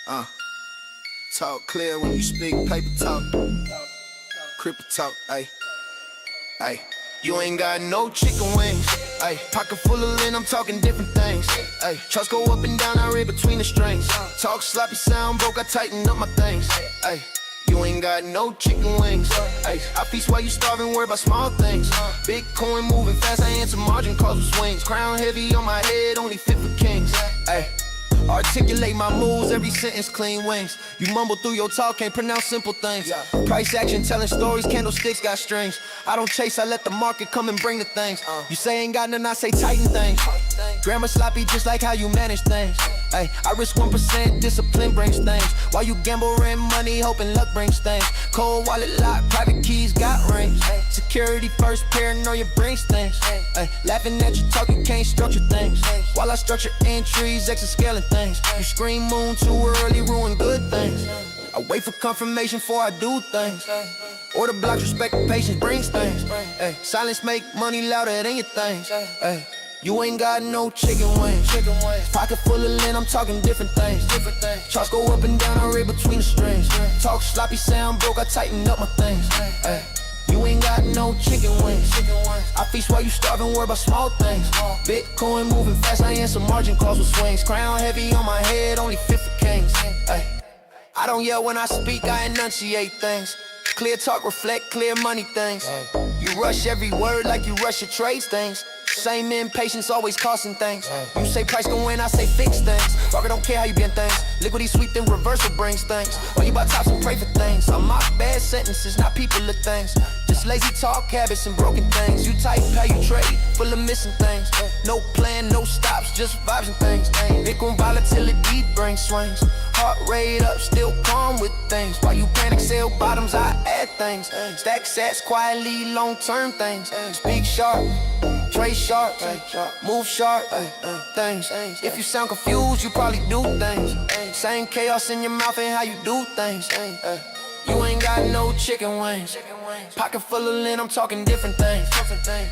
Uh, talk clear when you speak, paper talk, cripple talk, ayy, ayy. You ain't got no chicken wings, ayy. Pocket full of lint, I'm talking different things, ayy. Trust go up and down, I read between the strings. Talk sloppy, sound broke, I tighten up my things, ayy. You ain't got no chicken wings, ayy. I feast while you starving, worry about small things. Big coin moving fast, I answer margin calls with swings. Crown heavy on my head, only fit for kings, ayy. Articulate my moves, every sentence clean wings. You mumble through your talk, can't pronounce simple things. Price action, telling stories, candlesticks got strings. I don't chase, I let the market come and bring the things. You say ain't got none, I say tighten things. Grammar sloppy, just like how you manage things. Ay, I risk 1%, discipline brings things. While you gamble, rent money, hoping luck brings things. Cold wallet lock, private keys got rings. Security first, paranoia brings things. Ay, laughing at you talking, can't structure things. While I structure entries, exascaling things. You scream moon too early, ruin good things. I wait for confirmation before I do things. Order blocks, respect and patience brings things. Ay, silence make money louder than your things. Ay, you ain't got no chicken wings. Pocket full of lint, I'm talking different things. Charts go up and down, I read between the strings. Talk sloppy, sound broke, I tighten up my things. Ay, you ain't got no chicken wings. I feast while you starving, worry about small things. Bitcoin moving fast, I answer margin calls with swings. Crown heavy on my head, only fit for kings. Ay, I don't yell when I speak, I enunciate things. Clear talk, reflect clear money things. You rush every word like you rush your trades things. Same impatience, always costing things. You say price gon' win, I say fix things. Rocker don't care how you bend things. Liquidity sweep, then reversal brings things. Or you buy tops and pray for things. I mock bad sentences, not people or things. Just lazy talk habits and broken things. You type how you trade, full of missing things. No plan, no stops, just vibes and things. Bitcoin volatility brings swings. Heart rate up, still calm with things. While you panic, sell bottoms, I add things. Stack sats, quietly, long-term things. Speak sharp, trade sharp, move sharp, things. If you sound confused, you probably do things. Same chaos in your mouth and how you do things. You ain't got no chicken wings. Pocket full of lint, I'm talking different things.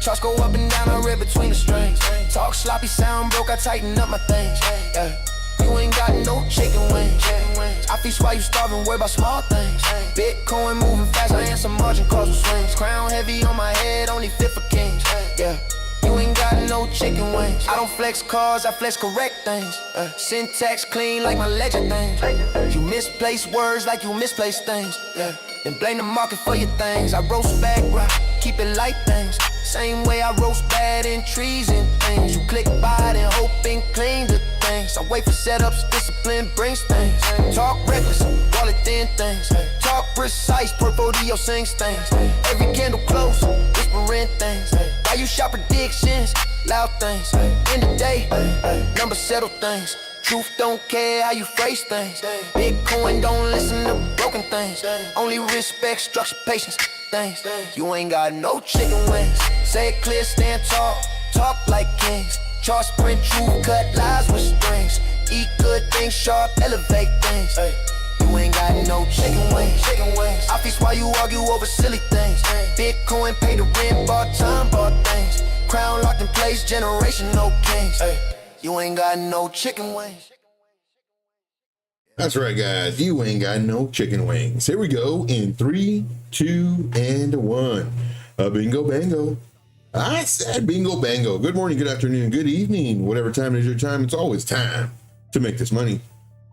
Charts go up and down, I read between the strings. Talk sloppy, sound broke, I tighten up my things. You ain't got no chicken wings. I feast while you starving, worry about small things. Bitcoin moving fast, I answer margin calls with swings. Crown heavy on my head, only fit for kings. Yeah. You ain't got no chicken wings. I don't flex cars, I flex correct things. Syntax clean like my ledger things. You misplace words like you misplace things. Yeah. Then blame the market for your things. I roast back, right? Keep it light things. Same way I roast bad in trees and things. You click by it and hope and clean the things. I wait for setups, discipline brings things. Talk reckless, wallet thin things. Talk precise, portfolio sings things. Every candle close, whispering things. Why you shop predictions? Loud things. In the day, numbers settle things. Truth don't care how you phrase things. Bitcoin don't listen to broken things. Only respect, structure, patience, things. You ain't got no chicken wings. Say it clear, stand tall, talk like kings. Chart sprint, truth, cut lies with strings. Eat good things, sharp, elevate things. You ain't got no chicken wings. I feast while you argue over silly things. Bitcoin pay the rent, bought time, bought things. Crown locked in place, generational kings. You ain't got no chicken wings. That's right, guys. You ain't got no chicken wings. Here we go in 3, 2, and 1. Bingo bango. I said bingo bango. Good morning, good afternoon, good evening. Whatever time it is your time, it's always time to make this money.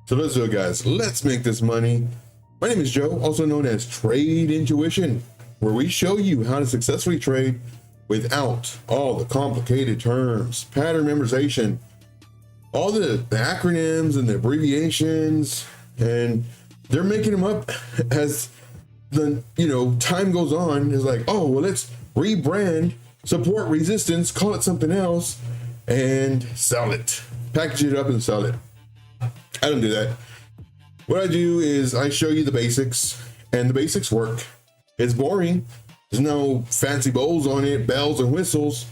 So let's do it, guys. Let's make this money. My name is Joe, also known as Trade Intuition, where we show you how to successfully trade without all the complicated terms, pattern memorization, all the acronyms and the abbreviations, and they're making them up as the time goes on. It's like, oh well, let's rebrand support resistance, call it something else, and sell it, package it up and sell it. I don't do that. What I do is I show you the basics, and the basics work. It's boring. There's no fancy bowls on it, bells and whistles,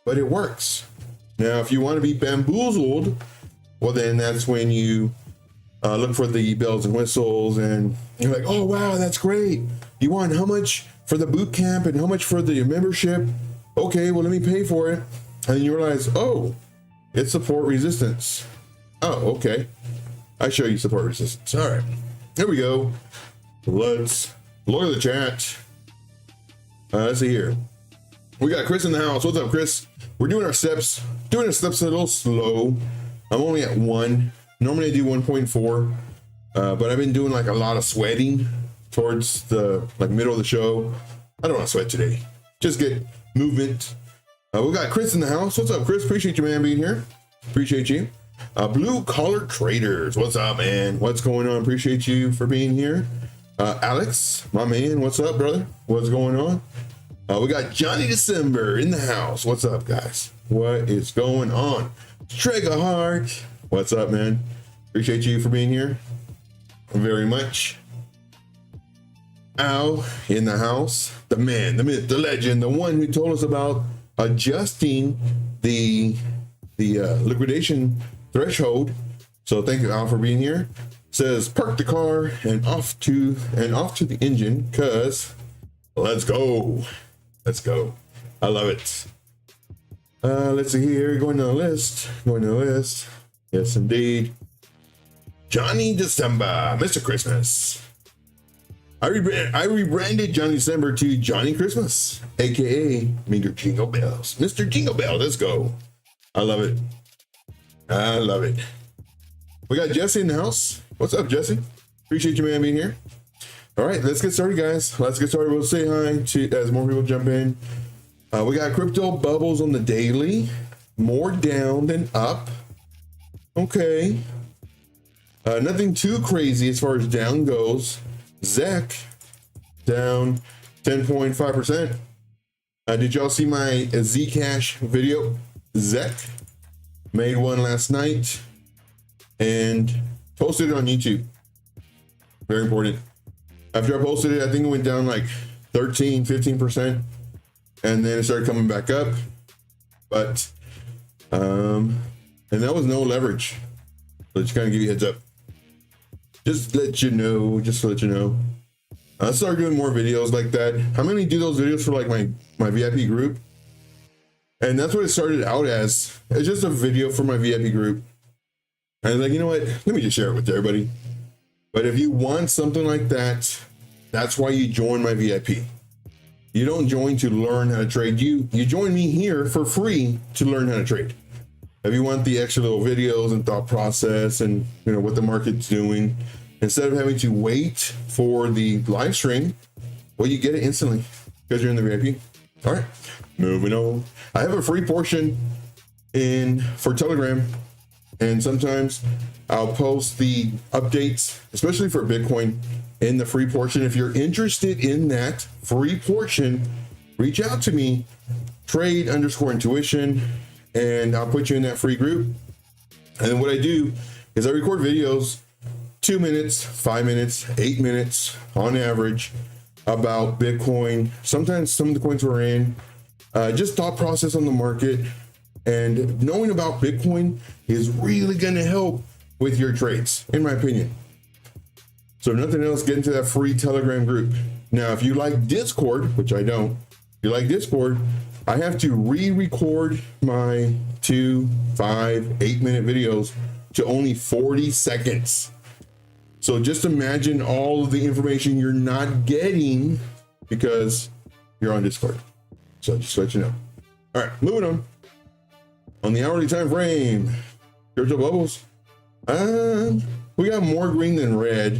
but it works. Now, if you want to be bamboozled, well, then that's when you look for the bells and whistles, and you're like, oh, wow, that's great. You want how much for the boot camp and how much for the membership? Okay, well, let me pay for it. And then you realize, oh, it's support resistance. Oh, okay. I show you support resistance. All right, here we go. Let's look at the chat. Let's see here. We got Chris in the house. What's up, Chris? We're doing our steps. Doing our steps a little slow. I'm only at 1. Normally I do 1.4, but I've been doing like a lot of sweating towards the middle of the show. I don't want to sweat today. Just get movement. We got Chris in the house. What's up, Chris? Appreciate you, man, being here. Appreciate you. Blue Collar Traders. What's up, man? What's going on? Appreciate you for being here. Alex, my man. What's up, brother? What's going on? We got Johnny December in the house. What's up, guys? What is going on? Trigger Heart. What's up, man? Appreciate you for being here very much. Al in the house. The man, the myth, the legend, the one who told us about adjusting the liquidation threshold. So thank you, Al, for being here. Says park the car and off to the engine, cause let's go. Let's go. I love it. Let's see here. Going to the list. Yes, indeed. Johnny December, Mr. Christmas. I rebranded Johnny December to Johnny Christmas, aka Mr. Jingle Bells. Mr. Jingle Bell, let's go. I love it. I love it. We got Jesse in the house. What's up, Jesse? Appreciate you, man, being here. All right, let's get started, guys. Let's get started. We'll say hi to as more people jump in. We got crypto bubbles on the daily, more down than up. Okay. Nothing too crazy as far as down goes. ZEC down 10.5%. Did y'all see my Zcash video? ZEC made one last night and posted it on YouTube. Very important. After I posted it, I think it went down like 13-15%, and then it started coming back up. But and that was no leverage. So just kind of give you a heads up. Just to let you know. I started doing more videos like that. I'm gonna do those videos for like my VIP group. And that's what it started out as. It's just a video for my VIP group. And I was like, you know what? Let me just share it with everybody. But if you want something like that, that's why you join my VIP. You don't join to learn how to trade. You join me here for free to learn how to trade. If you want the extra little videos and thought process and what the market's doing, instead of having to wait for the live stream, well, you get it instantly because you're in the VIP. All right, moving on. I have a free portion for Telegram, and sometimes I'll post the updates, especially for Bitcoin, in the free portion. If you're interested in that free portion, reach out to me, trade_intuition, and I'll put you in that free group. And then what I do is I record videos, 2 minutes, 5 minutes, 8 minutes on average about Bitcoin. Sometimes some of the coins we're in, just thought process on the market. And knowing about Bitcoin is really going to help with your trades, in my opinion. So if nothing else, get into that free Telegram group. Now, if you like Discord, which I don't, if you like Discord, I have to re-record my 2, 5, 8 minute videos to only 40 seconds. So just imagine all of the information you're not getting because you're on Discord. So just to let you know. All right, moving on. On the hourly time frame, crypto bubbles. We got more green than red,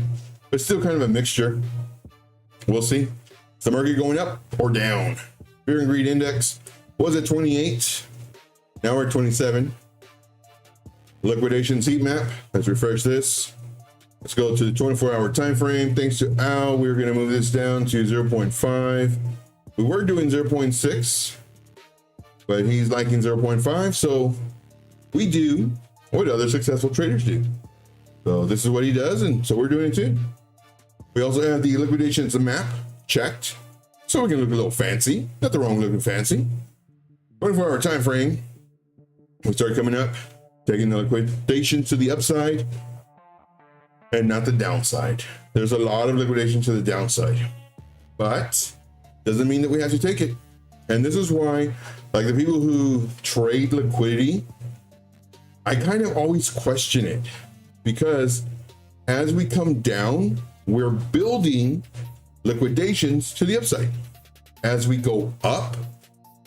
but still kind of a mixture. We'll see. Is the market going up or down? Fear and greed index was at 28. Now we're at 27. Liquidation heat map. Let's refresh this. Let's go to the 24-hour time frame. Thanks to Al, we're going to move this down to 0.5. We were doing 0.6, but he's liking 0.5. So we do what other successful traders do. So this is what he does, and so we're doing it too. We also have the liquidations map checked, so we can look a little fancy. Nothing wrong with looking fancy. 24-hour time frame. We start coming up, taking the liquidation to the upside and not the downside. There's a lot of liquidation to the downside, but doesn't mean that we have to take it. And this is why, like the people who trade liquidity, I kind of always question it. because as we come down, we're building liquidations to the upside. As we go up,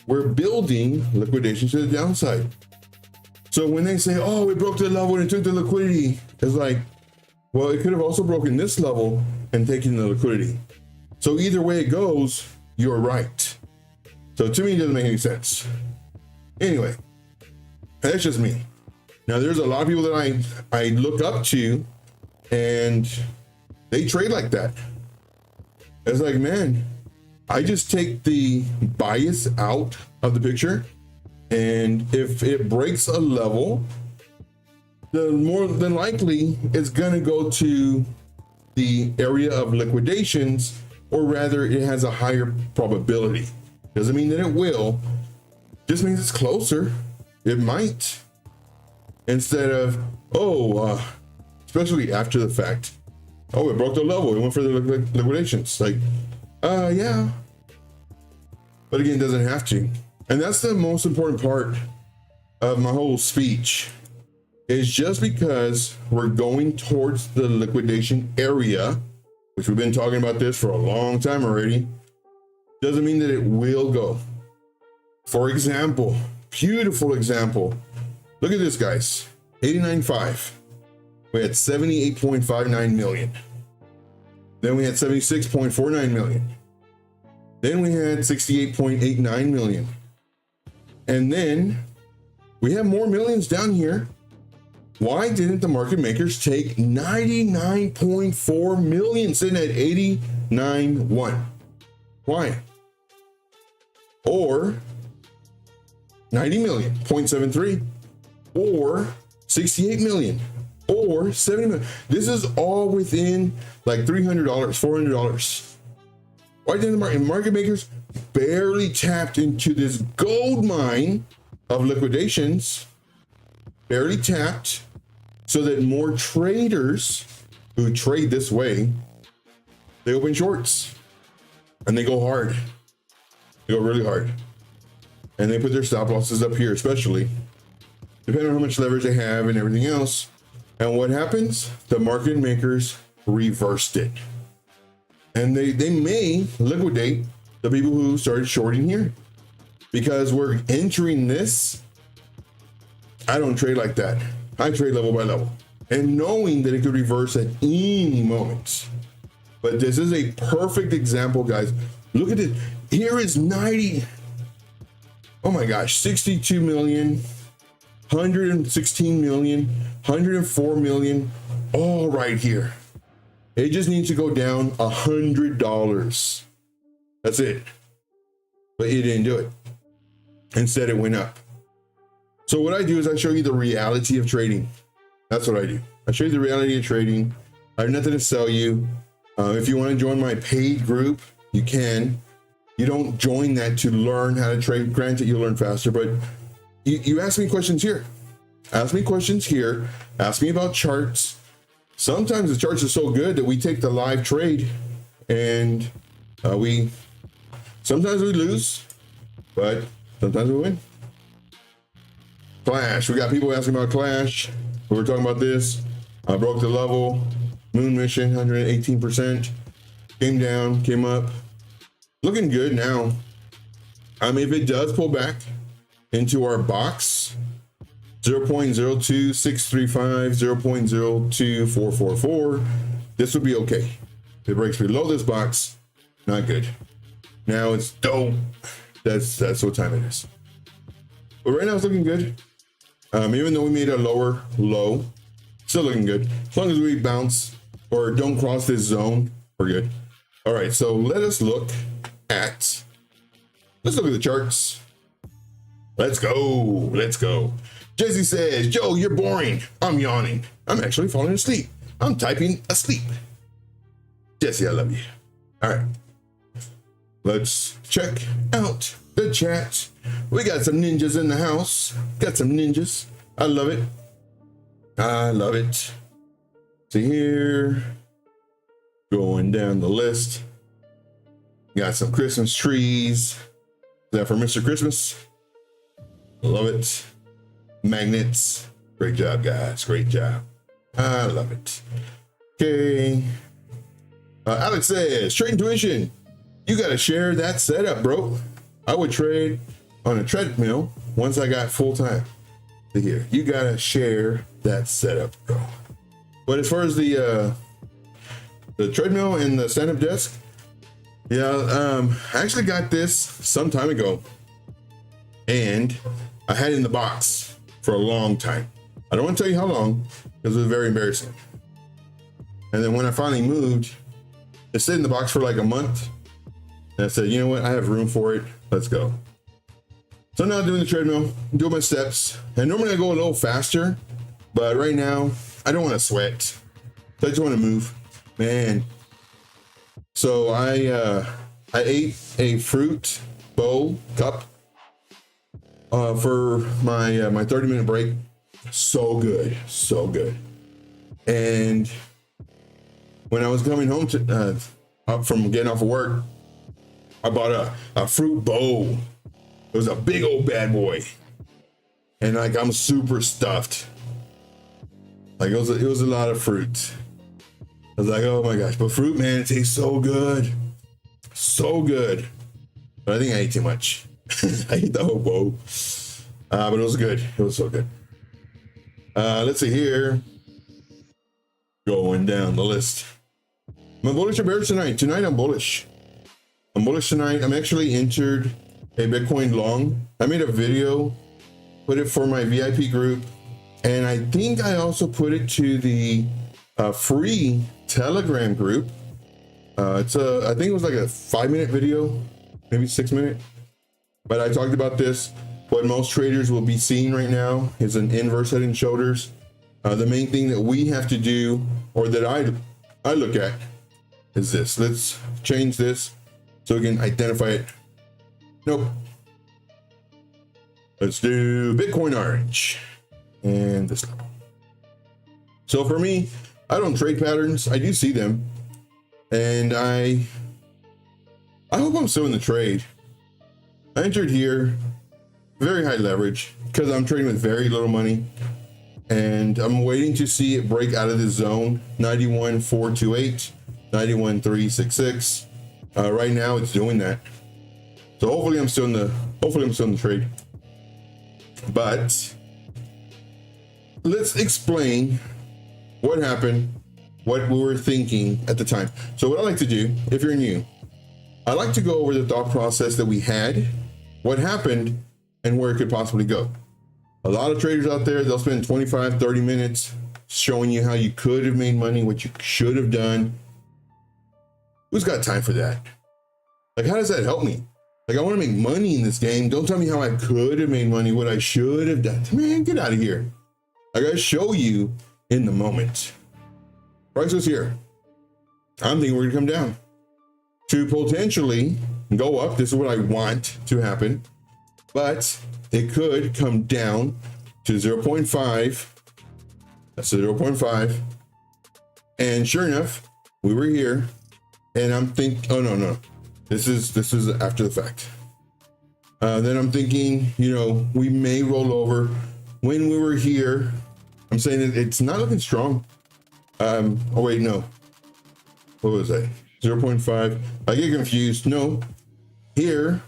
we're building liquidations to the downside. So when they say, oh, it broke the level and it took the liquidity, it's like, well, it could have also broken this level and taken the liquidity. So either way it goes, you're right. So to me, it doesn't make any sense. Anyway, that's just me. Now, there's a lot of people that I look up to and they trade like that. It's like, man, I just take the bias out of the picture. And if it breaks a level, the more than likely it's going to go to the area of liquidations, or rather it has a higher probability. Doesn't mean that it will, just means it's closer. It might. Instead of, especially after the fact, oh, it broke the level, it went for the liquidations. Like, yeah. But again, it doesn't have to. And that's the most important part of my whole speech, is just because we're going towards the liquidation area, which we've been talking about this for a long time already, doesn't mean that it will go. For example, beautiful example. Look at this, guys. 89.5. We had 78.59 million. Then we had 76.49 million. Then we had 68.89 million. And then we have more millions down here. Why didn't the market makers take 99.4 million, sitting at 89.1? Why? Or 90 million, 0.73, or 68 million, or 70 million. This is all within like $300, $400. Why didn't the market makers barely tapped into this gold mine of liquidations, barely tapped, so that more traders who trade this way, they open shorts and they go hard. They go really hard. And they put their stop losses up here, especially, depending on how much leverage they have and everything else. And what happens? The market makers reversed it. And they may liquidate the people who started shorting here, because we're entering this. I don't trade like that. I trade level by level, and knowing that it could reverse at any moment. But this is a perfect example, guys. Look at it. Here is 90. Oh my gosh, 62 million, 116 million, 104 million, all right here. It just needs to go down $100. That's it. But it didn't do it. Instead, it went up. So what I do is I show you the reality of trading. That's what I do. I show you the reality of trading. I have nothing to sell you. If you want to join my paid group, you can. You don't join that to learn how to trade. Granted, you'll learn faster, but you ask me questions here. Ask me questions here. Ask me about charts. Sometimes the charts are so good that we take the live trade, and sometimes we lose, but sometimes we win. Clash. We got people asking about Clash. We were talking about this. I broke the level. Moon mission, 118%. Came down, came up. Looking good now. If it does pull back into our box, 0.02635, 0.02444, this would be okay. If it breaks below this box, not good. Now it's dope. That's what time it is. But right now it's looking good. Even though we made a lower low, still looking good. As long as we bounce or don't cross this zone, we're good. All right, so let's look at the charts. Let's go. Jesse says, Joe, you're boring. I'm yawning. I'm actually falling asleep. I'm typing asleep. Jesse, I love you. All right. Let's check out the chat. We got some ninjas in the house. Got some ninjas. I love it. I love it. See here. Going down the list. Got some Christmas trees. Is that for Mr. Christmas? Love it. Magnets. Great job, guys. Great job. I love it. Okay. Alex says, trade tuition. You got to share that setup, bro. I would trade on a treadmill once I got full time. Here, you got to share that setup, bro. But as far as the treadmill and the stand-up desk, yeah, I actually got this some time ago, and I had it in the box for a long time. I don't want to tell you how long because it was very embarrassing. And then when I finally moved, it stayed in the box for like a month. And I said, you know what? I have room for it. Let's go. So now I'm doing the treadmill, doing my steps. And normally I go a little faster, but right now I don't want to sweat. So I just want to move, man. So I ate a fruit bowl cup for my 30-minute break. So good, so good. And when I was coming home up from getting off of work, I bought a fruit bowl. It was a big old bad boy, and like I'm super stuffed. Like it was a lot of fruit. I was like, oh my gosh, but fruit, man, it tastes so good, so good. But I think I ate too much. I ate the whole bowl, but it was good. It was so good. Let's see here. Going down the list. Am I bullish or bearish tonight? Tonight I'm bullish. I'm bullish tonight. I'm actually entered a Bitcoin long. I made a video, put it for my VIP group, and I think I also put it to the free Telegram group. I think it was like a 5-minute video, maybe 6-minute. But I talked about this. What most traders will be seeing right now is an inverse head and shoulders. The main thing that we have to do, or that I look at, is this. Let's change this so we can identify it. Nope. Let's do Bitcoin orange and this level. So for me, I don't trade patterns. I do see them, and I hope I'm still in the trade. I entered here, very high leverage, because I'm trading with very little money, and I'm waiting to see it break out of this zone, 91.428, 91.366. Right now, it's doing that. So hopefully I'm still in the trade. But let's explain what happened, what we were thinking at the time. So what I like to do, if you're new, I like to go over the thought process that we had, what happened, and where it could possibly go. A lot of traders out there, they'll spend 25, 30 minutes showing you how you could have made money, what you should have done. Who's got time for that? Like, how does that help me? Like, I want to make money in this game. Don't tell me how I could have made money, what I should have done. Man, get out of here. I got to show you in the moment. Price was here. I'm thinking we're going to come down to potentially go up. This is what I want to happen, but it could come down to 0.5. That's a 0.5. And sure enough, we were here, and I'm thinking, oh no. This is after the fact. Then I'm thinking, we may roll over. When we were here, I'm saying it's not looking strong. Oh wait, no. What was that? 0.5. I get confused. No. Here,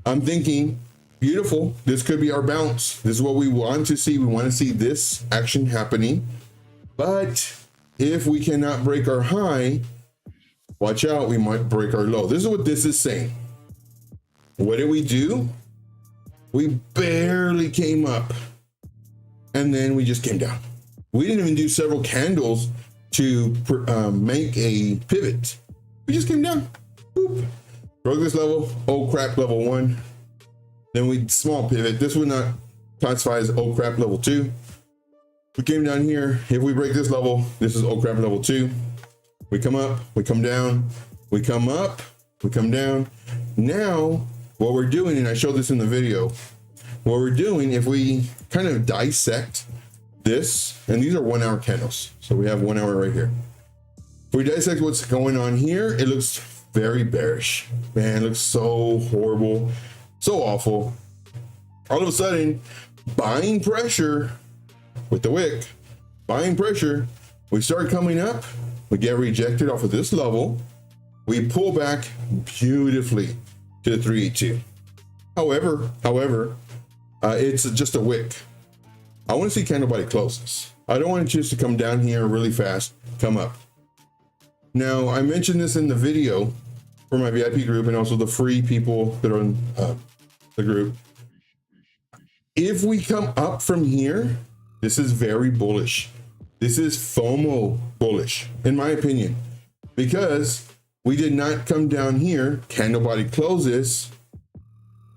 I'm thinking, beautiful. This could be our bounce. This is what we want to see. We want to see this action happening. But if we cannot break our high, watch out, we might break our low. This is what this is saying. What did we do? We barely came up, and then we just came down. We didn't even do several candles to make a pivot. We just came down. Boop. Broke this level. Oh crap, level 1. Then we small pivot. This would not classify as oh crap level 2. We came down here. If we break this level, this is oh crap level 2. We come up, we come down, we come up, we come down. Now, what we're doing, and I showed this in the video, what we're doing, if we kind of dissect this, and these are 1 hour candles. So we have 1 hour right here. If we dissect what's going on here, it looks very bearish. Man, it looks so horrible, so awful. All of a sudden, buying pressure with the wick, buying pressure We start coming up, we get rejected off of this level. We pull back beautifully to the 382. However, it's just a wick. I want to see candle body closes. I don't want it just to come down here really fast, come up. Now, I mentioned this in the video for my VIP group and also the free people that are in the group. If we come up from here, this is very bullish. This is FOMO bullish, in my opinion, because we did not come down here, candle body closes,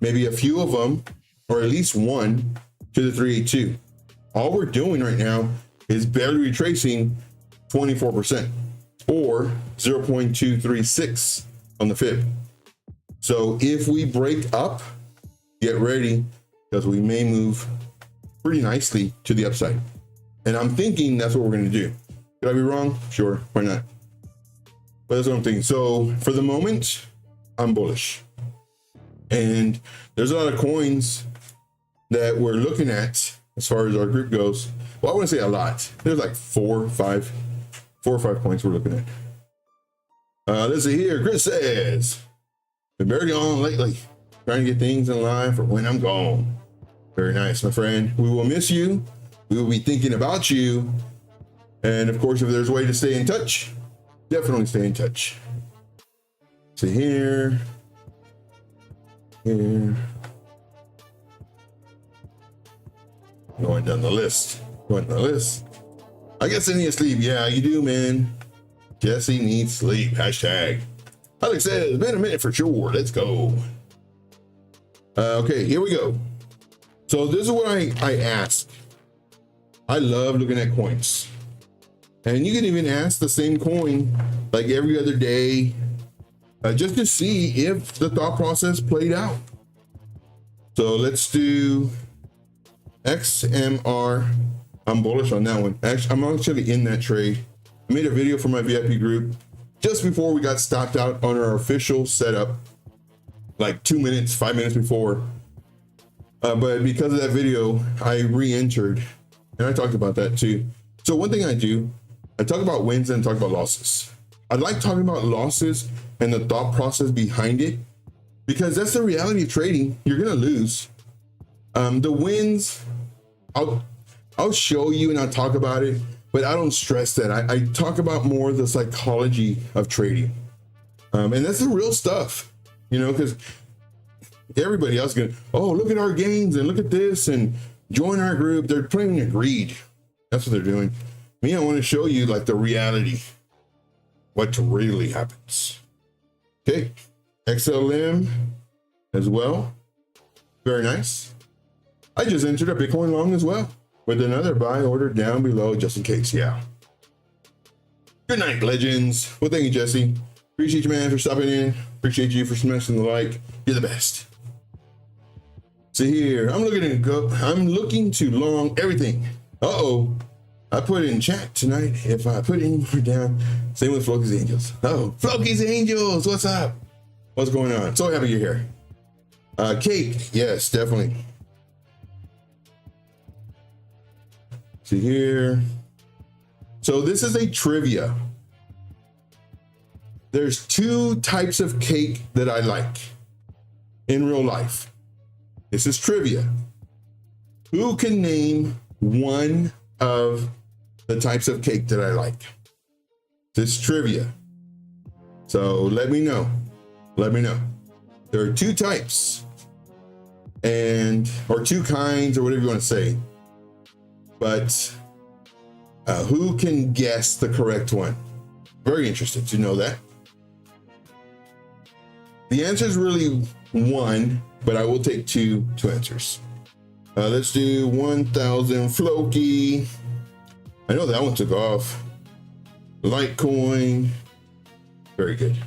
maybe a few of them, or at least one to the 382. All we're doing right now is barely retracing 24% or 0.236 on the fib. So if we break up, get ready, because we may move pretty nicely to the upside. And I'm thinking that's what we're going to do. Could I be wrong? Sure, why not? But that's what I'm thinking. So for the moment, I'm bullish. And there's a lot of coins that we're looking at as far as our group goes. Well, I wouldn't say a lot. There's like four or five coins we're looking at. Let's see here. Chris says, been barely on lately, trying to get things in line for when I'm gone. Very nice, my friend. We will miss you. We will be thinking about you. And of course, if there's a way to stay in touch, definitely stay in touch. See here. Here. Going down the list. I guess I need to sleep. Yeah, you do, man. Jesse needs sleep. Hashtag. Alex says, it's been a minute for sure. Let's go. Okay, here we go. So this is what I ask. I love looking at coins. And you can even ask the same coin like every other day, just to see if the thought process played out. So let's do XMR. I'm bullish on that one. Actually, I'm actually in that trade. I made a video for my VIP group just before we got stopped out on our official setup, like 5 minutes before. But because of that video, I re-entered, and I talked about that too. So one thing I do, I talk about wins and talk about losses. I like talking about losses and the thought process behind it, because that's the reality of trading. You're gonna lose. The wins, I'll show you and I'll talk about it, but I don't stress that. I talk about more the psychology of trading. And that's the real stuff, you know, because everybody else going, oh, look at our gains and look at this and join our group. They're playing a greed. That's what they're doing. Me, I want to show you like the reality, what really happens. Okay, XLM as well. Very nice. I just entered a Bitcoin long as well with another buy order down below just in case. Yeah. Good night, legends. Well, thank you, Jesse. Appreciate you, man, for stopping in. Appreciate you for smashing the like. You're the best. See here, I'm looking to long everything. Uh-oh. I put in chat tonight. If I put any more down, same with Floki's Angels. Oh, Floki's Angels, what's up? What's going on? So happy you're here. Cake, yes, definitely. See here. So this is a trivia. There's two types of cake that I like in real life. This is trivia. Who can name one of the types of cake that I like? This is trivia. So let me know. Let me know. There are two types or two kinds or whatever you want to say. But who can guess the correct one? Very interested to know that. The answer is really one, but I will take two answers. Let's do 1,000 Floki. I know that one took off. Litecoin. Very good.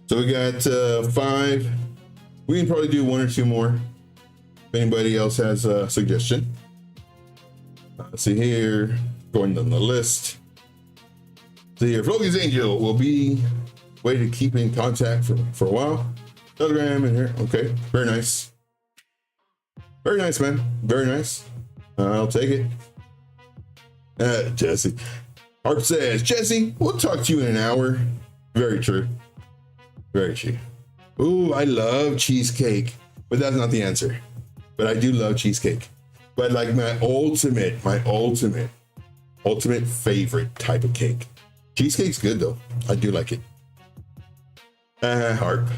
So we got 5. We can probably do 1 or 2 more if anybody else has a suggestion. Let's see here, going down the list. See here, Floki's Angel will be way to keep in contact for a while. Telegram in here. Okay, very nice. Very nice, man. Very nice. I'll take it. Jesse. Harp says, Jesse, we'll talk to you in an hour. Very true. Very true. Ooh, I love cheesecake, but that's not the answer. But I do love cheesecake. But like my ultimate favorite type of cake. Cheesecake's good though. I do like it. Harp.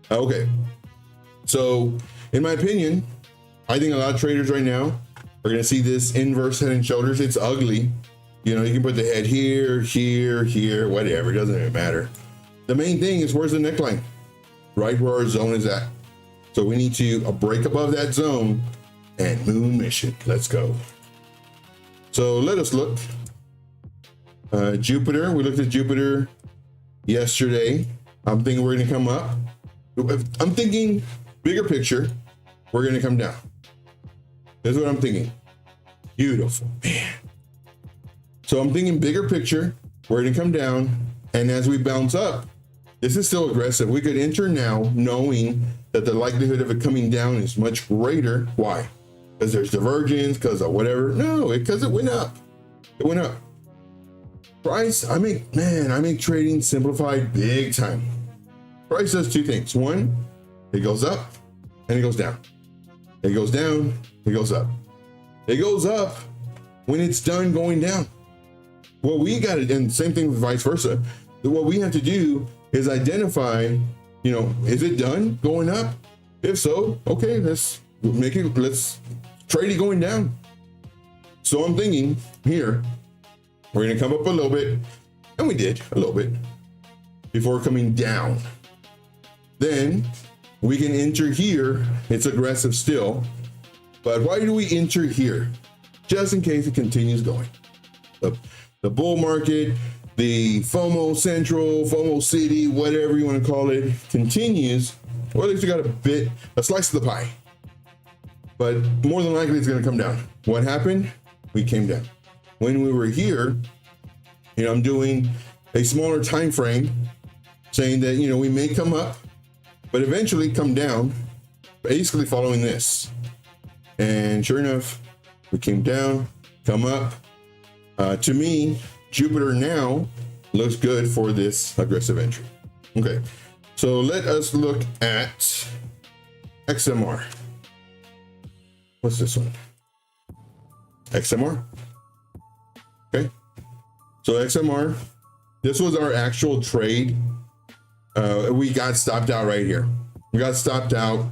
Okay. So in my opinion, I think a lot of traders right now are going to see this inverse head and shoulders. It's ugly. You know, you can put the head here, here, here, whatever. It doesn't even matter. The main thing is where's the neckline? Right where our zone is at. So we need to break above that zone and moon mission. Let's go. So let us look. Jupiter, we looked at Jupiter yesterday. I'm thinking we're going to come up. I'm thinking bigger picture, we're going to come down. That's what I'm thinking. Beautiful, man. So I'm thinking bigger picture, we're going to come down. And as we bounce up, this is still aggressive. We could enter now knowing that the likelihood of it coming down is much greater. Why? Because there's divergence, because of whatever. No, because it went up. It went up. Price, I make trading simplified big time. Price does two things. One, it goes up and it goes down. It goes down, it goes up. It goes up when it's done going down. What we got to, and same thing with vice versa. What we have to do is identify, you know, is it done going up? If so, okay, let's trade it going down. So I'm thinking here, we're going to come up a little bit, and we did a little bit before coming down. Then we can enter here. It's aggressive still, but why do we enter here? Just in case it continues going. The bull market, the FOMO Central, FOMO City, whatever you want to call it, continues. Well, at least you got a slice of the pie. But more than likely, it's going to come down. What happened? We came down. When we were here, you know, I'm doing a smaller time frame, saying that, you know, we may come up, but eventually come down, basically following this. And sure enough, we came down, come up. To me, Jupiter now looks good for this aggressive entry. Okay, so let us look at XMR. What's this one? XMR. Okay, so XMR, this was our actual trade. We got stopped out right here. We got stopped out,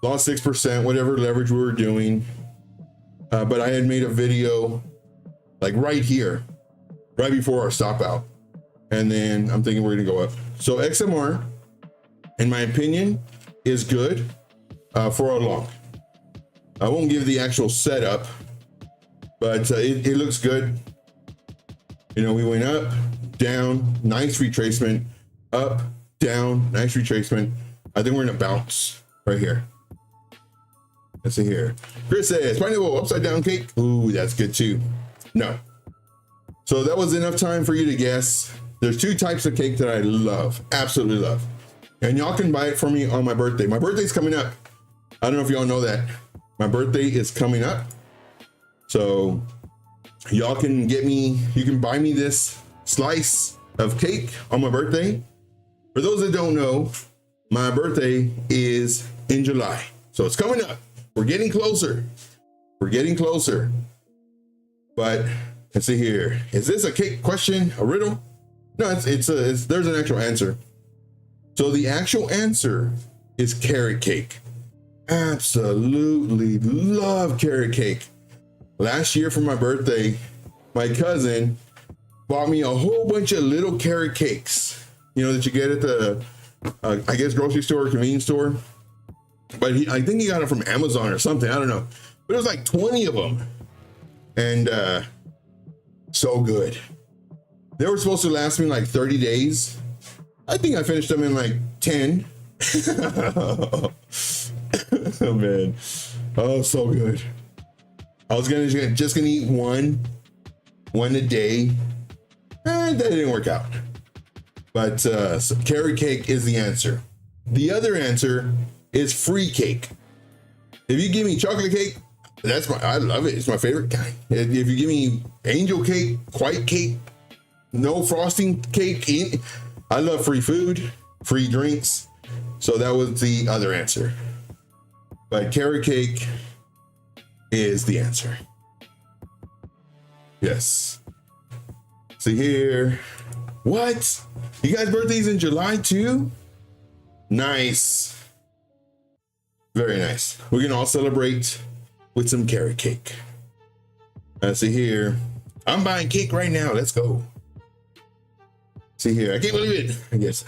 lost 6%, whatever leverage we were doing. But I had made a video like right here, right before our stop out. And then I'm thinking we're gonna go up. So XMR, in my opinion, is good for a long. I won't give the actual setup, but it looks good. You know, we went up, down, nice retracement, up, down, nice retracement. I think we're gonna bounce right here. Let's see here. Chris says, pineapple upside down cake. Ooh, that's good too. No. So that was enough time for you to guess. There's two types of cake that I love, absolutely love. And y'all can buy it for me on my birthday. My birthday's coming up. I don't know if y'all know that. My birthday is coming up. So y'all can get me, you can buy me this slice of cake on my birthday. For those that don't know, my birthday is in July. So it's coming up. We're getting closer. We're getting closer. But let's see here. Is this a cake question, a riddle? No, there's an actual answer. So the actual answer is carrot cake. Absolutely love carrot cake. Last year for my birthday, my cousin bought me a whole bunch of little carrot cakes, you know, that you get at the, I guess, grocery store, convenience store. But I think he got it from Amazon or something. I don't know. But it was like 20 of them. And so good. They were supposed to last me like 30 days. I think I finished them in like 10. Oh man. Oh, so good. I was just gonna eat one a day. And that didn't work out. But so carrot cake is the answer. The other answer is free cake. If you give me chocolate cake, I love it. It's my favorite kind. If you give me angel cake, white cake, no frosting cake, I love free food, free drinks. So that was the other answer. But carrot cake is the answer. Yes. See here. What? You guys' birthdays in July too? Nice. Very nice. We can all celebrate with some carrot cake. See here. I'm buying cake right now. Let's go. See here. I can't believe it. I guess.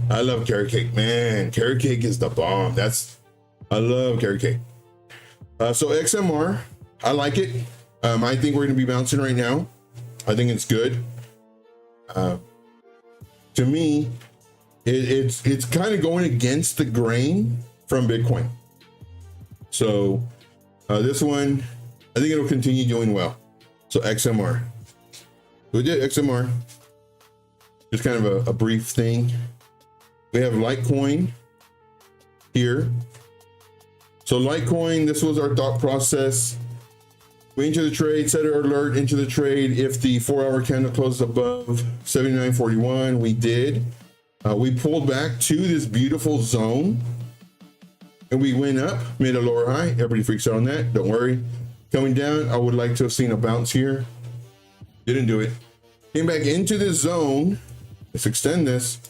I love carrot cake, man. Carrot cake is the bomb. I love carrot cake. So XMR, I like it. I think we're going to be bouncing right now. I think it's good. To me, it's kind of going against the grain from Bitcoin. So this one, I think it'll continue doing well. So XMR. We did XMR. Just kind of a brief thing. We have Litecoin here. So Litecoin, this was our thought process. We enter the trade, set our alert into the trade. If the 4-hour candle closes above 79.41, we did. We pulled back to this beautiful zone and we went up, made a lower high. Everybody freaks out on that. Don't worry. Coming down, I would like to have seen a bounce here. Didn't do it. Came back into this zone. Let's extend this.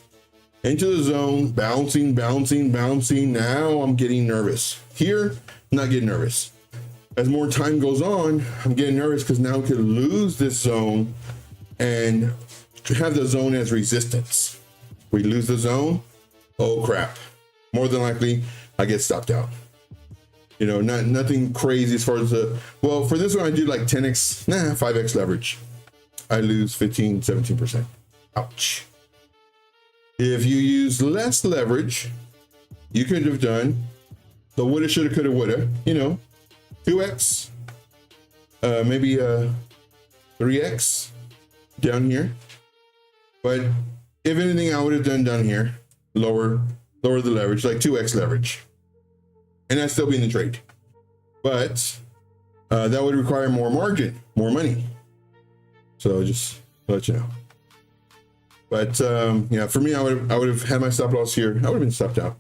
Into the zone, bouncing, bouncing, bouncing. Now I'm getting nervous. Here, I'm not getting nervous. As more time goes on, I'm getting nervous because now we could lose this zone and have the zone as resistance. We lose the zone. Oh crap. More than likely, I get stopped out. You know, nothing crazy as far as well, for this one, I do like 10x, 5x leverage. I lose 15, 17%. Ouch. If you use less leverage, you could have done the woulda, shoulda, coulda, woulda, 2x, maybe 3x down here. But if anything, I would have done down here, lower the leverage, like 2x leverage. And I'd still be in the trade. But that would require more margin, more money. So just to let you know. But yeah, for me, I would have had my stop loss here. I would have been stopped out.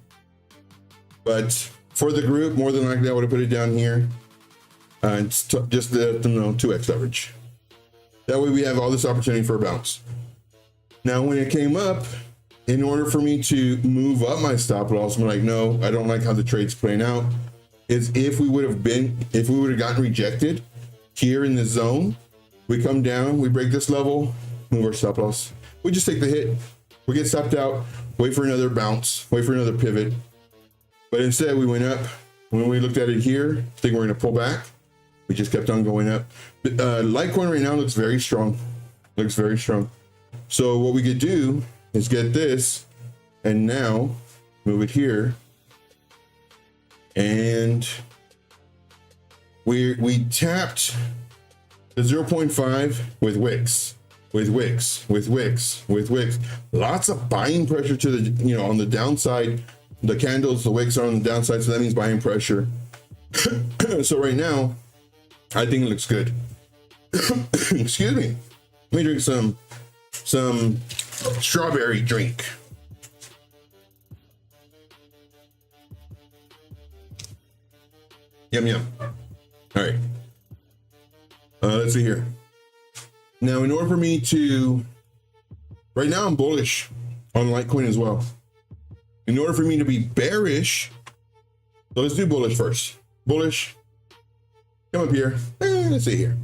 But for the group, more than likely, I would have put it down here. And just the 2x leverage. That way we have all this opportunity for a bounce. Now, when it came up, in order for me to move up my stop loss, I'm like, no, I don't like how the trade's playing out. Is if we would have gotten rejected here in the zone, we come down, we break this level, move our stop loss. We just take the hit, we get stopped out, wait for another bounce, wait for another pivot. But instead we went up. When we looked at it here, I think we're gonna pull back. We just kept on going up. Litecoin right now looks very strong, So what we could do is get this and now move it here. And we tapped the 0.5 with wicks. Lots of buying pressure to the, on the downside. The candles, the wicks are on the downside, so that means buying pressure. So right now, I think it looks good. Excuse me. Let me drink some strawberry drink. Yum yum. All right. Let's see here. Now, in order for me to, right now I'm bullish on Litecoin as well. In order for me to be bearish, so let's do bullish first. Bullish. Come up here. Let's see here.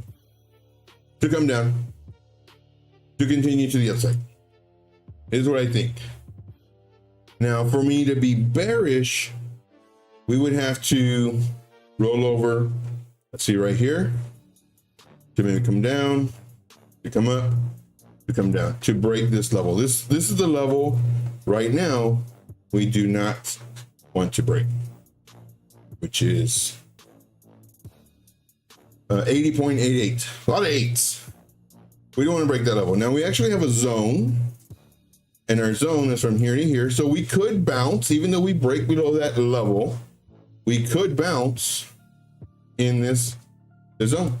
To come down. To continue to the upside. Is what I think. Now, for me to be bearish, we would have to roll over. Let's see right here. To maybe come down. To come up. To come down. To break this level. This is the level right now we do not want to break, which is 80.88. A lot of eights. We don't want to break that level. Now we actually have a zone, and our zone is from here to here. So we could bounce, even though we break below that level, we could bounce in this zone,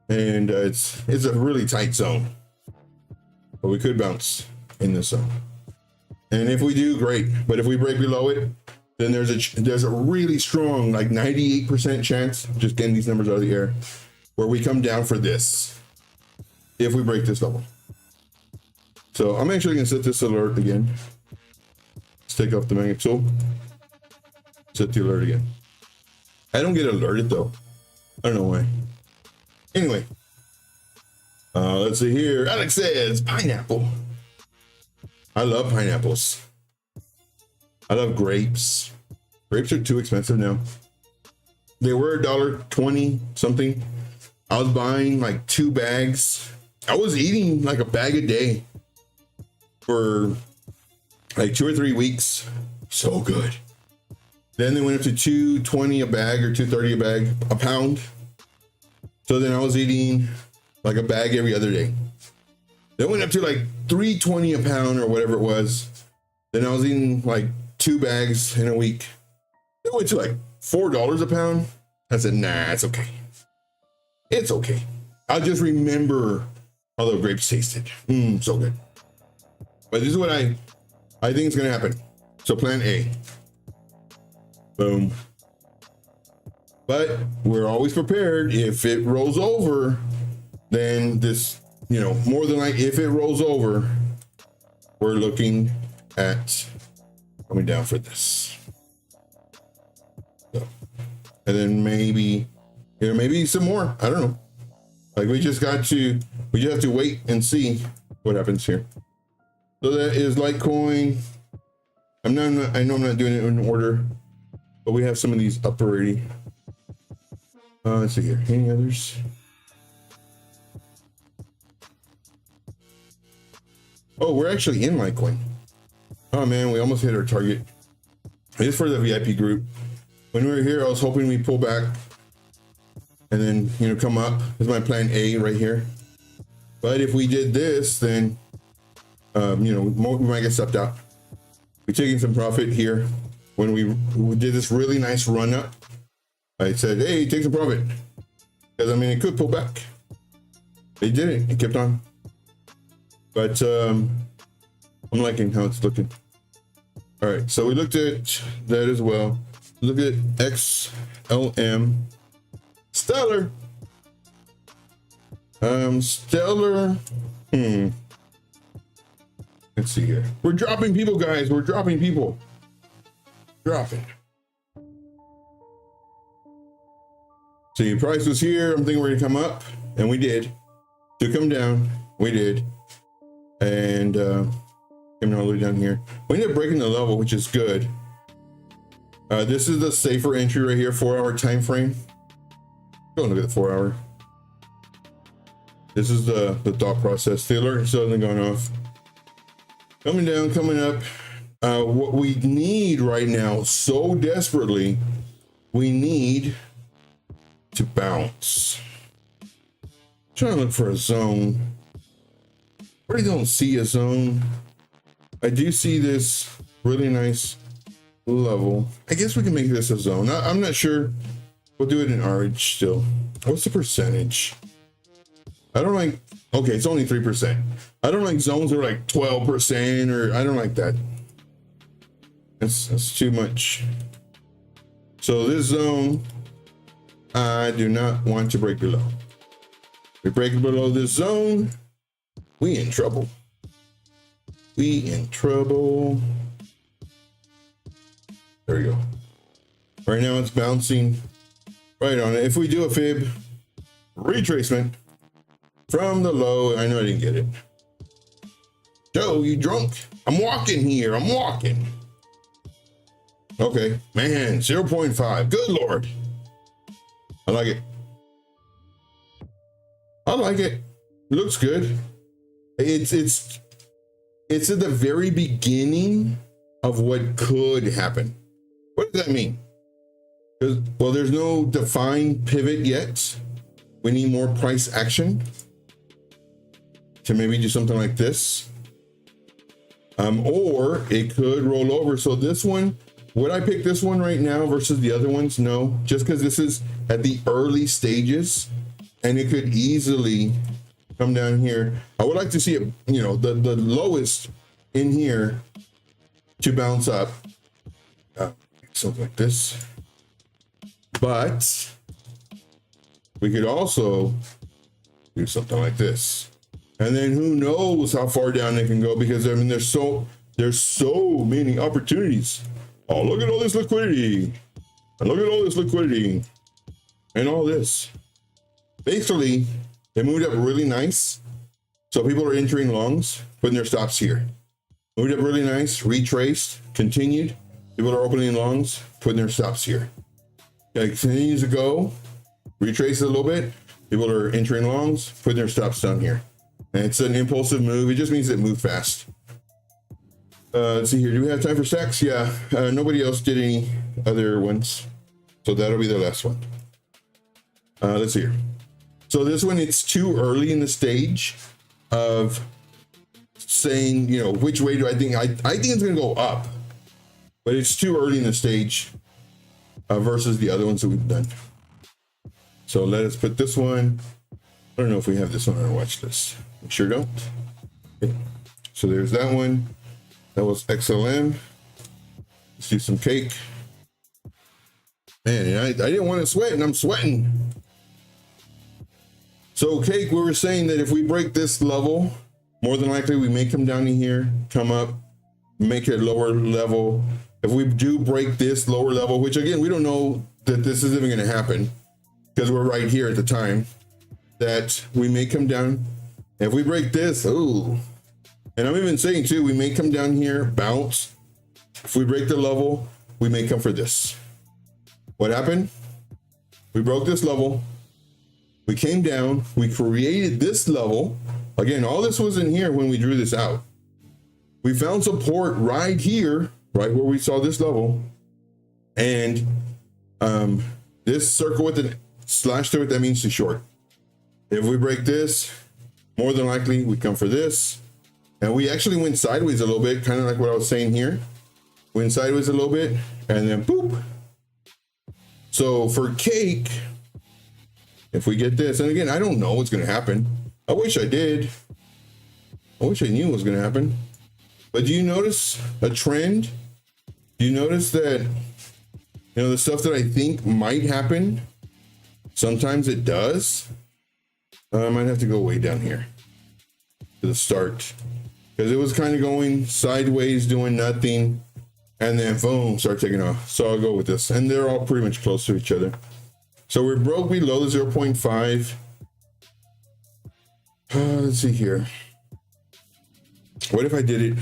and it's a really tight zone, but we could bounce in this zone. And if we do, great. But if we break below it, then there's a really strong, like 98% chance, just getting these numbers out of the air, where we come down for this if we break this level. So I'm actually gonna set this alert again. Let's take off the magnet tool. Set the alert again. I don't get alerted though. I don't know why. Anyway, let's see here. Alex says pineapple. I love pineapples. I love grapes. Grapes are too expensive now. They were $1.20 something. I was buying like 2 bags. I was eating like a bag a day for like 2 or 3 weeks. So good. Then they went up to $2.20 a bag or $2.30 a bag, a pound. So then I was eating like a bag every other day. They went up to like $3.20 a pound or whatever it was. Then I was eating like 2 bags in a week. It went to like $4 a pound. I said, nah, it's okay. It's okay. I'll just remember how the grapes tasted. So good. But this is what I think is going to happen. So plan A. Boom. But we're always prepared. If it rolls over, then this, more than like if it rolls over, we're looking at coming down for this. So, and then maybe some more. I don't know. Like we just have to wait and see what happens here. So that is Litecoin. I know I'm not doing it in order, but we have some of these up already. Let's see here. Any others? Oh, we're actually in Litecoin. Oh man, we almost hit our target. It's for the VIP group. When we were here, I was hoping we pull back and then, come up. This is my plan A right here. But if we did this, then, we might get stepped out. We're taking some profit here. When we did this really nice run up, I said, hey, take some profit. Because, it could pull back. It didn't. It kept on. But I'm liking how it's looking. All right, so we looked at that as well. Look at XLM. Stellar. Stellar. Let's see here. We're dropping people, guys. We're dropping people. Dropping. So your price was here. I'm thinking we're gonna come up, and we did. To come down, we did. And coming all the way down here. We ended up breaking the level, which is good. This is the safer entry right here, 4-hour time frame. Go and look at the 4-hour. This is the thought process. The alert still hasn't gone off. Coming down, coming up. What we need right now, so desperately, we need to bounce. Trying to look for a zone. I really don't see a zone. I do see this really nice level. I guess we can make this a zone. I'm not sure. We'll do it in RH still. What's the percentage? I don't like, okay, it's only 3%. I don't like zones that are like 12%, or I don't like that. That's too much. So this zone, I do not want to break below. If we break below this zone, we in trouble. We in trouble. There we go. Right now it's bouncing right on it. If we do a fib retracement from the low, I know I didn't get it. Joe, you drunk? I'm walking here. I'm walking. Okay, man, 0.5. Good Lord. I like it. I like it. It looks good. It's at the very beginning of what could happen. What does that mean? Well, there's no defined pivot yet. We need more price action to maybe do something like this. Or it could roll over. So this one Would I pick this one right now versus the other ones? No, just because this is at the early stages and it could easily come down here. I would like to see it, you know, the lowest in here to bounce up. Something like this. But we could also do something like this. And then who knows how far down they can go, because I mean there's so many opportunities. Oh, look at all this liquidity. And look at all this liquidity. And all this. Basically, they moved up really nice. So people are entering longs, putting their stops here. Moved up really nice, retraced, continued. People are opening longs, putting their stops here. Okay, continues to go, retraces a little bit. People are entering longs, putting their stops down here. And it's an impulsive move. It just means it moved fast. Let's see here. Do we have time for stacks? Yeah. Nobody else did any other ones. So that'll be the last one. Let's see here. So this one, it's too early in the stage of saying, you know, which way do I think? I think it's going to go up. But it's too early in the stage versus the other ones that we've done. So let us put this one. I don't know if we have this on our watch list. We sure don't. Okay. So there's that one. That was XLM. Let's do some cake. Man, I didn't want to sweat and I'm sweating. So cake, we were saying that if we break this level, more than likely we may come down in here, come up, make it lower level. If we do break this lower level, which again, we don't know that this is even going to happen because we're right here at the time, that we may come down. If we break this, oh, and I'm even saying too, we may come down here, bounce. If we break the level, we may come for this. What happened? We broke this level. We came down, we created this level. Again, all this was in here when we drew this out. We found support right here, right where we saw this level. And this circle with a slash through it, that means to short. If we break this, more than likely we come for this. And we actually went sideways a little bit, kind of like what I was saying here. Went sideways a little bit, and then boop. So for cake, if we get this, and again, I don't know what's going to happen. I wish I did. I wish I knew what was going to happen. But do you notice a trend? Do you notice that, you know, the stuff that I think might happen, sometimes it does? I might have to go way down here to the start, because it was kind of going sideways, doing nothing, and then boom, start taking off. So I'll go with this, and they're all pretty much close to each other. So we're broke below the 0.5. Let's see here. What if I did it?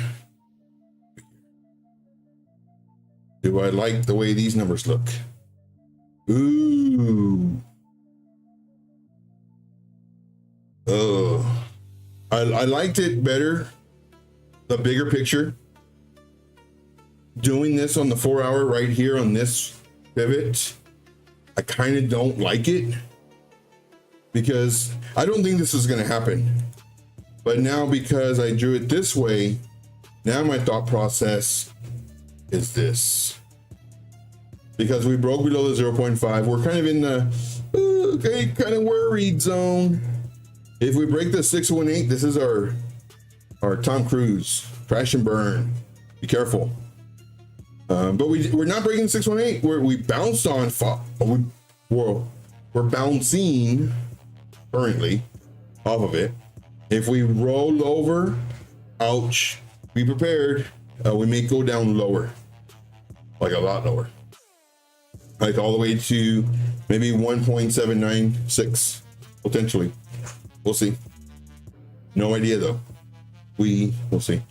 Do I like the way these numbers look? Ooh. Oh. I liked it better, the bigger picture. Doing this on the 4 hour right here on this pivot, I kind of don't like it because I don't think this is going to happen. But now because I drew it this way, now my thought process is this. Because we broke below the 0.5, we're kind of in the, okay, kind of worried zone. If we break the 618, this is our Tom Cruise, crash and burn. Be careful. But we're not breaking 618. We bounced on, we're bouncing currently off of it. If we roll over, ouch, be prepared. We may go down lower, like a lot lower, like all the way to maybe 1.796 potentially. We'll see. No idea though. We'll see.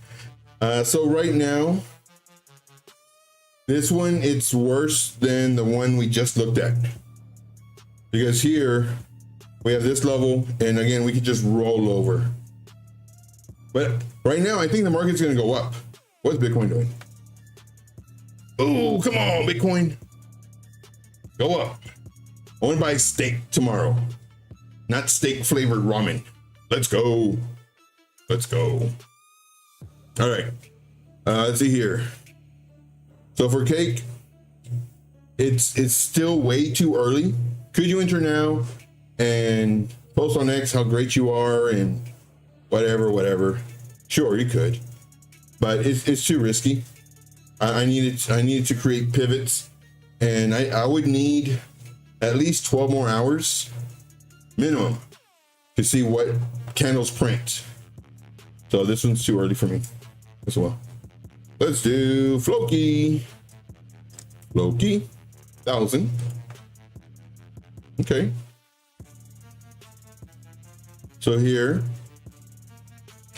So right now, this one, it's worse than the one we just looked at, because here we have this level, and again, we could just roll over. But right now, I think the market's going to go up. What's Bitcoin doing? Oh, come on, Bitcoin. Go up. I want to buy steak tomorrow, not steak flavored ramen. Let's go. Let's go. All right. Let's see here. So for cake, it's still way too early. Could you enter now and post on X how great you are and whatever? Sure, you could, but it's too risky. I needed to create pivots, and I would need at least 12 more hours minimum to see what candles print. So this one's too early for me as well. Let's do Floki. 1,000. Okay. So here,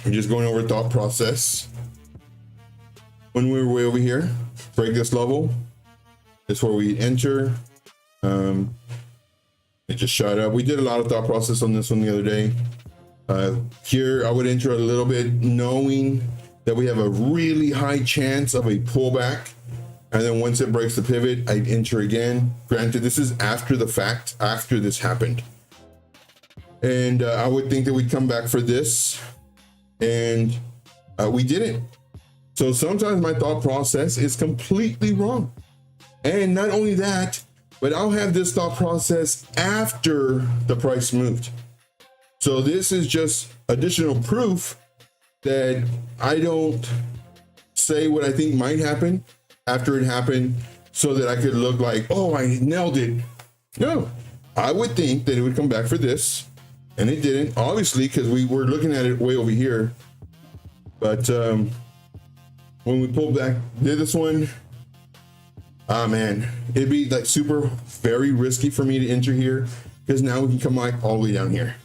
I'm just going over thought process. When we were way over here, break this level. That's where we enter. It just shot up. We did a lot of thought process on this one the other day. Here, I would enter a little bit knowing that we have a really high chance of a pullback. And then once it breaks the pivot, I'd enter again. Granted, this is after the fact, after this happened. And I would think that we'd come back for this. And we didn't. So sometimes my thought process is completely wrong. And not only that, but I'll have this thought process after the price moved. So this is just additional proof that I don't say what I think might happen after it happened so that I could look like, oh, I nailed it. No, I would think that it would come back for this, and it didn't, obviously, because we were looking at it way over here. But when we pulled back, did this one, man, it'd be like very risky for me to enter here, because now we can come like all the way down here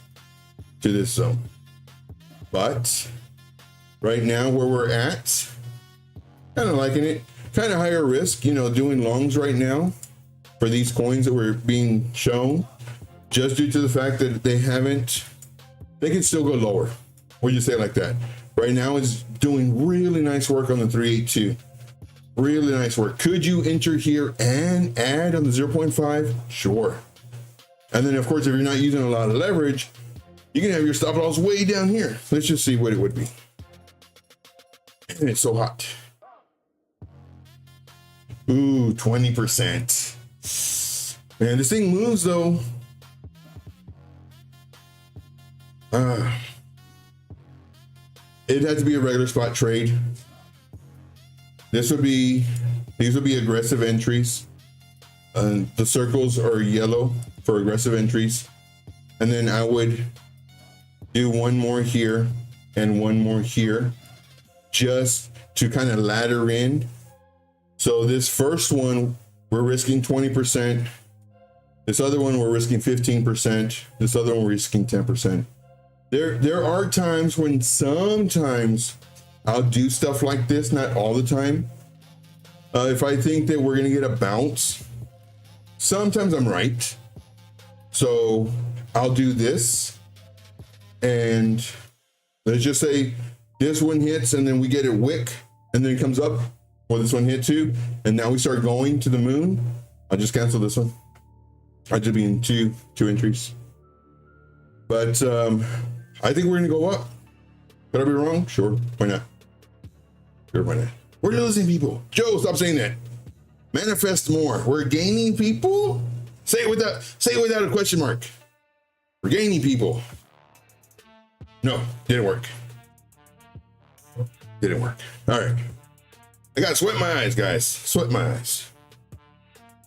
to this zone. But right now where we're at, kind of liking it. Kind of higher risk, you know, doing longs right now for these coins that were being shown, just due to the fact that they can still go lower. We'll just say it like that. Right now it's doing really nice work on the 382. Really nice work. Could you enter here and add on the 0.5? Sure. And then of course, if you're not using a lot of leverage, you can have your stop loss way down here. Let's just see what it would be. And it's so hot. Ooh, 20%. Man, this thing moves though. It had to be a regular spot trade. These would be aggressive entries. The circles are yellow for aggressive entries. And then I would do one more here and one more here just to kind of ladder in. So this first one, we're risking 20%. This other one, we're risking 15%. This other one, we're risking 10%. There are times when sometimes I'll do stuff like this, not all the time. If I think that we're gonna get a bounce, sometimes I'm right. So I'll do this, and let's just say this one hits and then we get a wick and then it comes up, or this one hit too, and now we start going to the moon. I'll just cancel this one. I just be in two entries. But I think we're gonna go up. Could I be wrong? Sure, why not? Sure, why not? We're losing people. Joe, stop saying that. Manifest more. We're gaining people? Say it without a question mark. We're gaining people. No, didn't work. Didn't work. All right. I got sweat my eyes, guys. Sweat my eyes.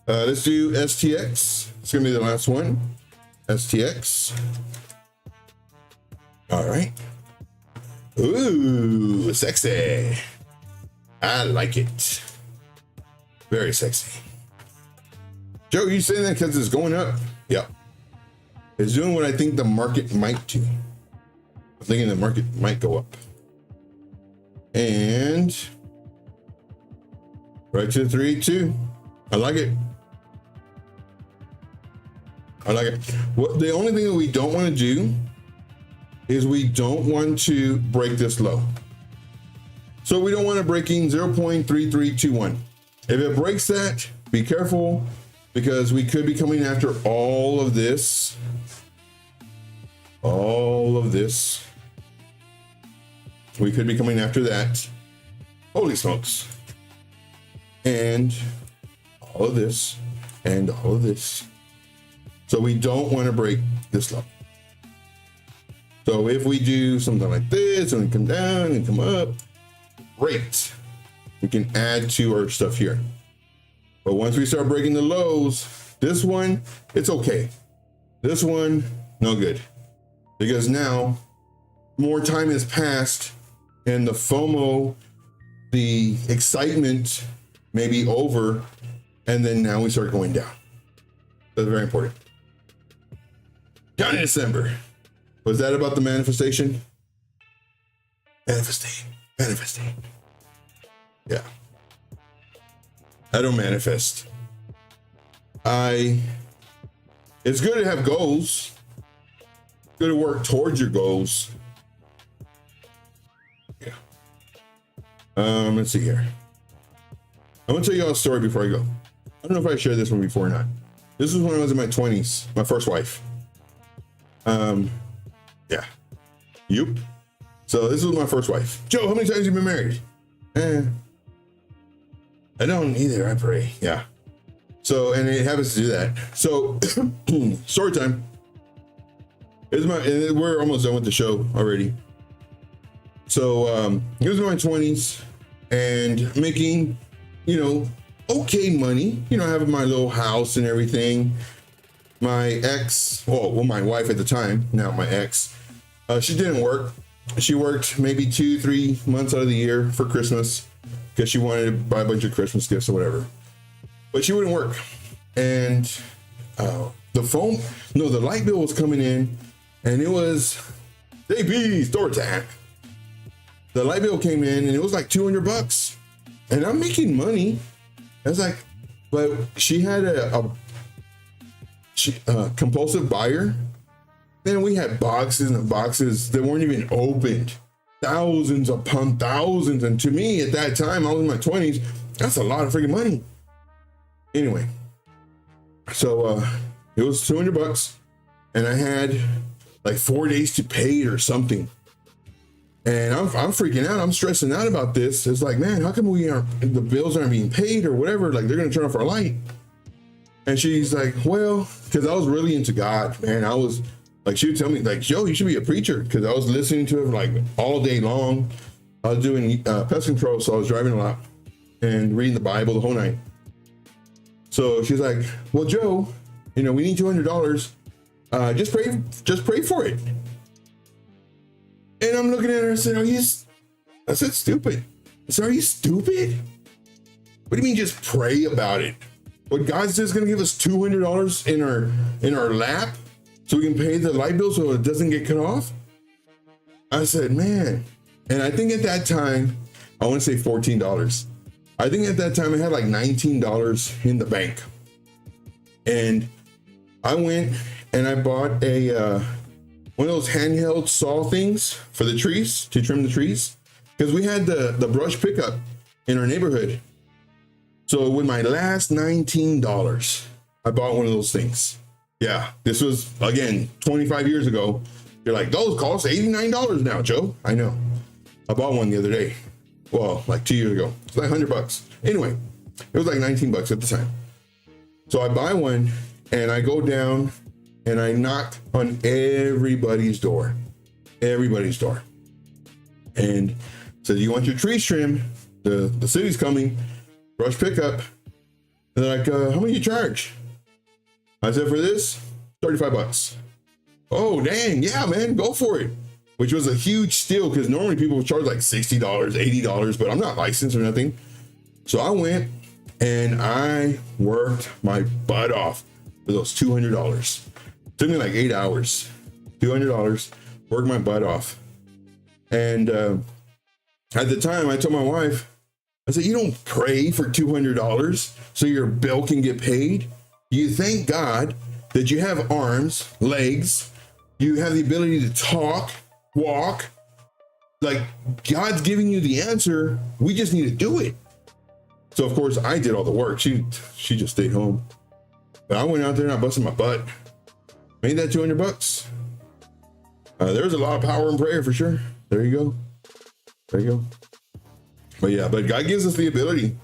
Let's do STX. It's gonna be the last one. STX. All right. Ooh, sexy. I like it. Very sexy. Joe, you saying that because it's going up? Yep. It's doing what I think the market might do. I'm thinking the market might go up. And right to the 382. I like it. I like it. What the only thing that we don't want to do is we don't want to break this low. So we don't want to break in 0.3321. If it breaks that, be careful, because we could be coming after all of this. All of this. We could be coming after that. Holy smokes. and all of this, and all of this. So we don't want to break this level. So if we do something like this and we come down and come up, great. We can add to our stuff here. But once we start breaking the lows, this one, it's okay. This one, no good. Because now more time has passed and the FOMO, the excitement may be over, and then now we start going down. That's very important. Down in December. Was that about the manifestation? Manifesting. Yeah. I don't manifest. It's good to have goals. Good to work towards your goals. Yeah. Let's see here. I'm gonna tell you all a story before I go. I don't know if I shared this one before or not. This was when I was in my 20s, my first wife. Yeah. Yup. So this was my first wife. Joe, how many times have you been married? I don't either. I pray. Yeah. So, and it happens to do that. So, story time. We're almost done with the show already. So, it was in my 20s and making, okay money, having my little house and everything. My ex, well, my wife at the time, now my ex, she didn't work. She worked maybe 2-3 months out of the year for Christmas because she wanted to buy a bunch of Christmas gifts or whatever. But she wouldn't work. And the light bill was coming in, and it was JP store time. The light bill came in and it was like $200, and I'm making money. I was like, but she had a compulsive buyer. Man, we had boxes and boxes that weren't even opened, thousands upon thousands. And to me at that time, I was in my 20s, that's a lot of freaking money. Anyway, so it was $200, and I had like 4 days to pay it or something. And I'm freaking out. I'm stressing out about this. It's like, man, how come the bills aren't being paid or whatever? Like, they're gonna turn off our light. And she's like, well, because I was really into God, man. I was like, she would tell me, like, Joe, you should be a preacher, because I was listening to it like all day long. I was doing pest control, so I was driving a lot and reading the Bible the whole night. So she's like, well, Joe, we need $200. Just pray for it. And I'm looking at her and said, I said, stupid. I said, are you stupid? What do you mean just pray about it? What, God's just gonna give us $200 in our lap so we can pay the light bill so it doesn't get cut off? I said, man. And I think at that time, I want to say $14. I think at that time I had like $19 in the bank. And I went and I bought one of those handheld saw things for the trees, to trim the trees, because we had the brush pickup in our neighborhood. So with my last $19, I bought one of those things. Yeah, this was, again, 25 years ago. You're like, those cost $89 now, Joe. I know. I bought one the other day. Well, like 2 years ago. It's like $100. Anyway, it was like $19 at the time. So I buy one and I go down and I knock on everybody's door. Everybody's door. And said, you want your trees trimmed? The city's coming. Brush pickup. And they're like, how much you charge? I said, for this, $35. Oh, dang. Yeah, man, go for it. Which was a huge steal, because normally people would charge like $60, $80, but I'm not licensed or nothing. So I went and I worked my butt off for those $200. Took me like 8 hours, $200, worked my butt off. And at the time I told my wife, I said, you don't pray for $200 so your bill can get paid. You thank God that you have arms, legs, you have the ability to talk, walk. Like, God's giving you the answer. We just need to do it. So of course I did all the work. She just stayed home. But I went out there and I busted my butt. Made that $200. There was a lot of power in prayer for sure. There you go. There you go. But yeah, but God gives us the ability.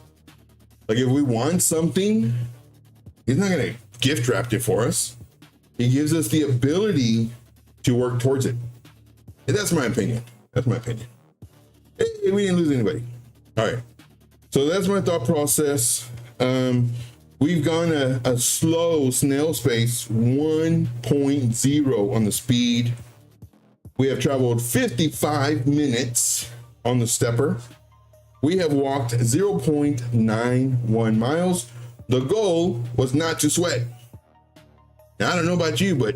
Like if we want something, he's not gonna gift wrap it for us. He gives us the ability to work towards it. And that's my opinion. That's my opinion. Hey, we didn't lose anybody. All right. So that's my thought process. We've gone a slow snail space 1.0 on the speed. We have traveled 55 minutes on the stepper. We have walked 0.91 miles. The goal was not to sweat. Now, I don't know about you, but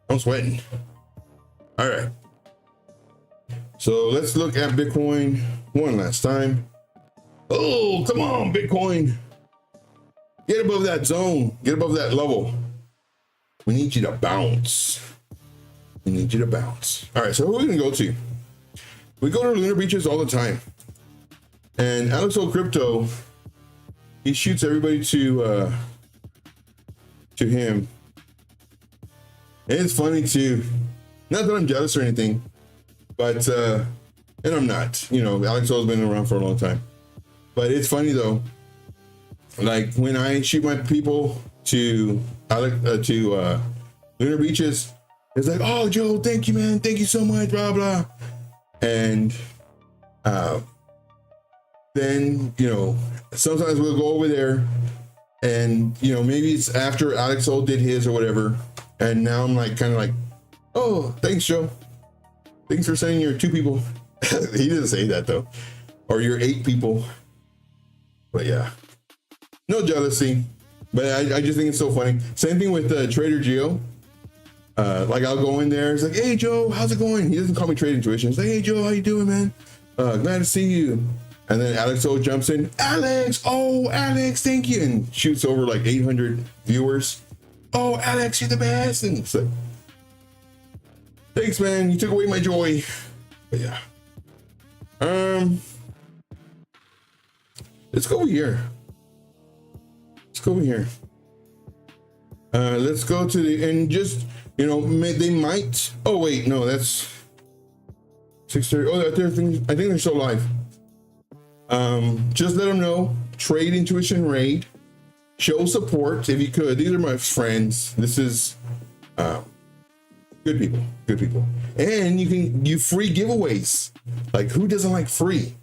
I'm sweating. All right. So let's look at Bitcoin one last time. Oh, come on, Bitcoin. Get above that zone. Get above that level. We need you to bounce. We need you to bounce. All right, so who are we going to go to? We go to Lunar Beaches all the time. And Alex O Crypto, he shoots everybody to him. And it's funny too. Not that I'm jealous or anything, but and I'm not. You know, Alex O's been around for a long time. But it's funny though. Like when I shoot my people to Lunar Beaches, it's like, oh Joe, thank you, man, thank you so much, blah blah. And then you know, sometimes we'll go over there, and you know, maybe it's after Alex O did his or whatever, and now I'm like kind of like, oh, thanks Joe, thanks for sending your 2 people. He didn't say that though, or your 8 people. But yeah, no jealousy, but I just think it's so funny. Same thing with Trader Geo. Like I'll go in there, it's like, hey Joe, how's it going? He doesn't call me Trade Intuition. It's like, hey Joe, how you doing, man? Glad to see you. And then Alex O jumps in, Alex, oh Alex, thank you, and shoots over like 800 viewers. Oh Alex, you're the best. And it's like, thanks man, you took away my joy. But yeah. Let's go over here. Let's go over here. Let's go to the, and just, you know, they might, oh wait, no, that's 6:30. Oh, I think they're still live. Just let them know, Trade Intuition Raid, show support if you could. These are my friends. This is good people, and you free giveaways. Like who doesn't like free?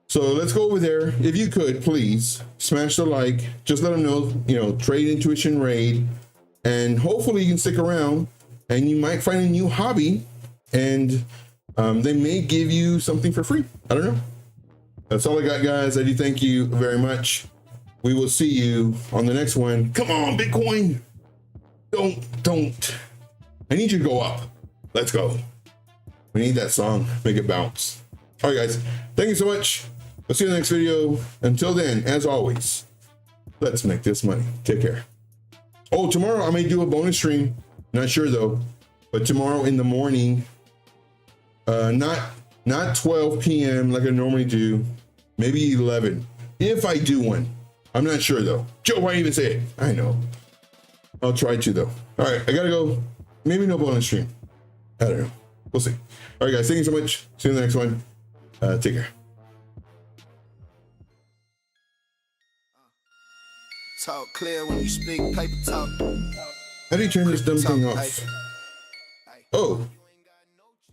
So let's go over there. If you could, please smash the like. Just let them know, you know, Trade Intuition Raid, and hopefully you can stick around and you might find a new hobby, and they may give you something for free. I don't know. That's all I got, guys. I do thank you very much. We will see you on the next one. Come on, Bitcoin. Don't. I need you to go up. Let's go. We need that song. Make it bounce. All right, guys. Thank you so much. I'll see you in the next video. Until then, as always, let's make this money. Take care. Oh, tomorrow I may do a bonus stream. Not sure though, but tomorrow in the morning, not 12 p.m. like I normally do, maybe 11. If I do one, I'm not sure though. Joe, why even say it? I know. I'll try to though. All right, I gotta go. Maybe no bonus stream. I don't know. We'll see. All right, guys. Thank you so much. See you in the next one. Take care. Talk clear when you speak, paper talk. How do you turn this dumb thing off? Oh,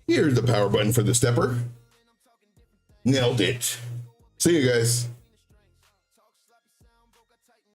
here's the power button for the stepper. Nailed it. See you guys.